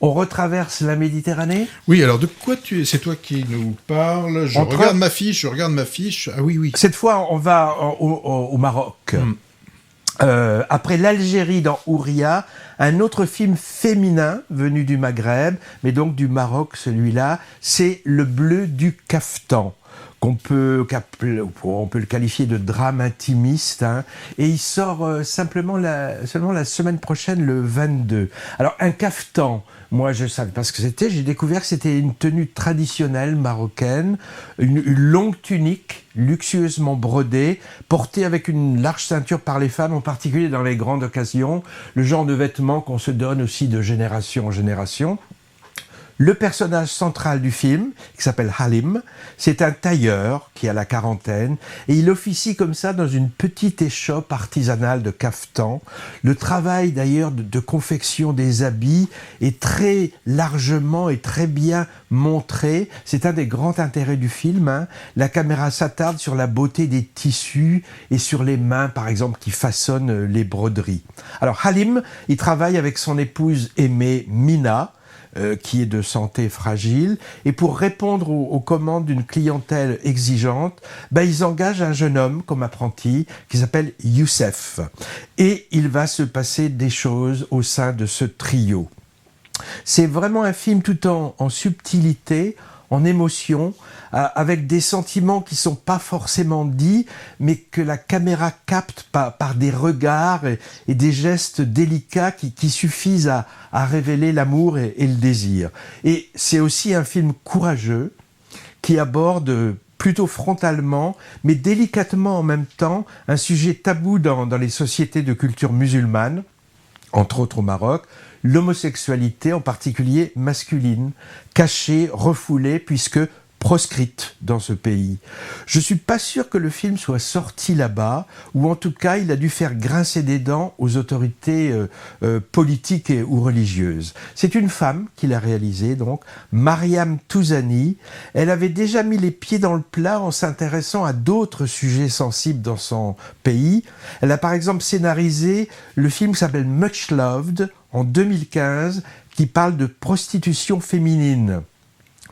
On retraverse la Méditerranée? Oui, alors de quoi c'est toi qui nous parles. Je regarde ma fiche. Ah oui, oui. Cette fois, on va au Maroc. Après l'Algérie dans Ouria, un autre film féminin venu du Maghreb, mais donc du Maroc celui-là, c'est Le Bleu du Caftan. On peut le qualifier de drame intimiste, hein, et il sort seulement la semaine prochaine, le 22. Alors, un caftan, moi je savais pas ce que c'était, j'ai découvert que c'était une tenue traditionnelle marocaine, une longue tunique, luxueusement brodée, portée avec une large ceinture par les femmes, en particulier dans les grandes occasions, le genre de vêtements qu'on se donne aussi de génération en génération. Le personnage central du film, qui s'appelle Halim, c'est un tailleur qui a la quarantaine et il officie comme ça dans une petite échoppe artisanale de caftan. Le travail d'ailleurs de confection des habits est très largement et très bien montré. C'est un des grands intérêts du film, hein. La caméra s'attarde sur la beauté des tissus et sur les mains, par exemple, qui façonnent les broderies. Alors Halim, il travaille avec son épouse aimée Mina, qui est de santé fragile, et pour répondre aux commandes d'une clientèle exigeante, ils engagent un jeune homme comme apprenti qui s'appelle Youssef. Et il va se passer des choses au sein de ce trio. C'est vraiment un film tout en subtilité, en émotion, avec des sentiments qui sont pas forcément dits, mais que la caméra capte par des regards et des gestes délicats qui suffisent à révéler l'amour et le désir. Et c'est aussi un film courageux qui aborde plutôt frontalement, mais délicatement en même temps, un sujet tabou dans les sociétés de culture musulmane, entre autres au Maroc, l'homosexualité, en particulier masculine, cachée, refoulée, puisque proscrite dans ce pays. Je ne suis pas sûr que le film soit sorti là-bas, ou en tout cas, il a dû faire grincer des dents aux autorités politiques ou religieuses. C'est une femme qui l'a réalisé, donc, Mariam Touzani. Elle avait déjà mis les pieds dans le plat en s'intéressant à d'autres sujets sensibles dans son pays. Elle a par exemple scénarisé le film qui s'appelle Much Loved, en 2015, qui parle de prostitution féminine.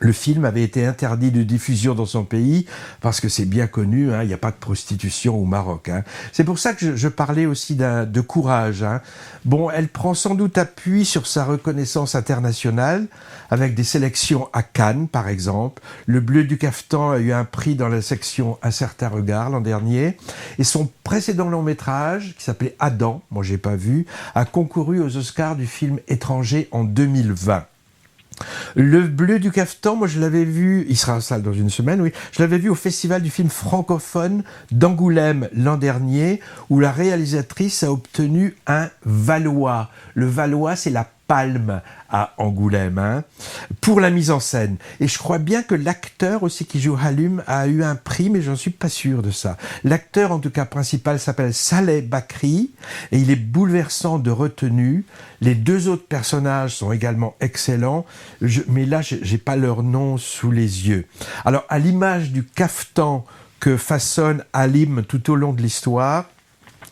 Le film avait été interdit de diffusion dans son pays parce que c'est bien connu, hein, il n'y a pas de prostitution au Maroc. Hein. C'est pour ça que je parlais aussi de courage. Hein. Bon, elle prend sans doute appui sur sa reconnaissance internationale avec des sélections à Cannes, par exemple. Le Bleu du Caftan a eu un prix dans la section Un certain regard l'an dernier. Et son précédent long métrage, qui s'appelait Adam, moi j'ai pas vu, a concouru aux Oscars du film étranger en 2020. Le Bleu du Caftan, moi je l'avais vu, il sera en salle dans une semaine, oui, je l'avais vu au Festival du film francophone d'Angoulême l'an dernier, où la réalisatrice a obtenu un Valois. Le Valois, c'est la palme à Angoulême, hein, pour la mise en scène. Et je crois bien que l'acteur aussi qui joue Halim a eu un prix, mais j'en suis pas sûr de ça. L'acteur, en tout cas principal, s'appelle Saleh Bakri, et il est bouleversant de retenue. Les deux autres personnages sont également excellents, mais là, j'ai pas leur nom sous les yeux. Alors, à l'image du caftan que façonne Halim tout au long de l'histoire,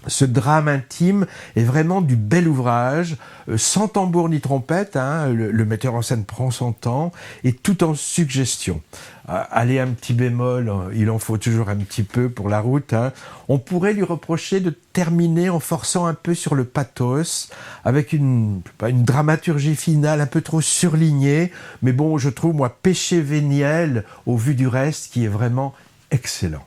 ce drame intime est vraiment du bel ouvrage, sans tambour ni trompette, hein, le metteur en scène prend son temps, et tout en suggestion. Allez, un petit bémol, il en faut toujours un petit peu pour la route. Hein. On pourrait lui reprocher de terminer en forçant un peu sur le pathos, avec une dramaturgie finale un peu trop surlignée, mais bon, je trouve, moi, péché véniel au vu du reste, qui est vraiment excellent.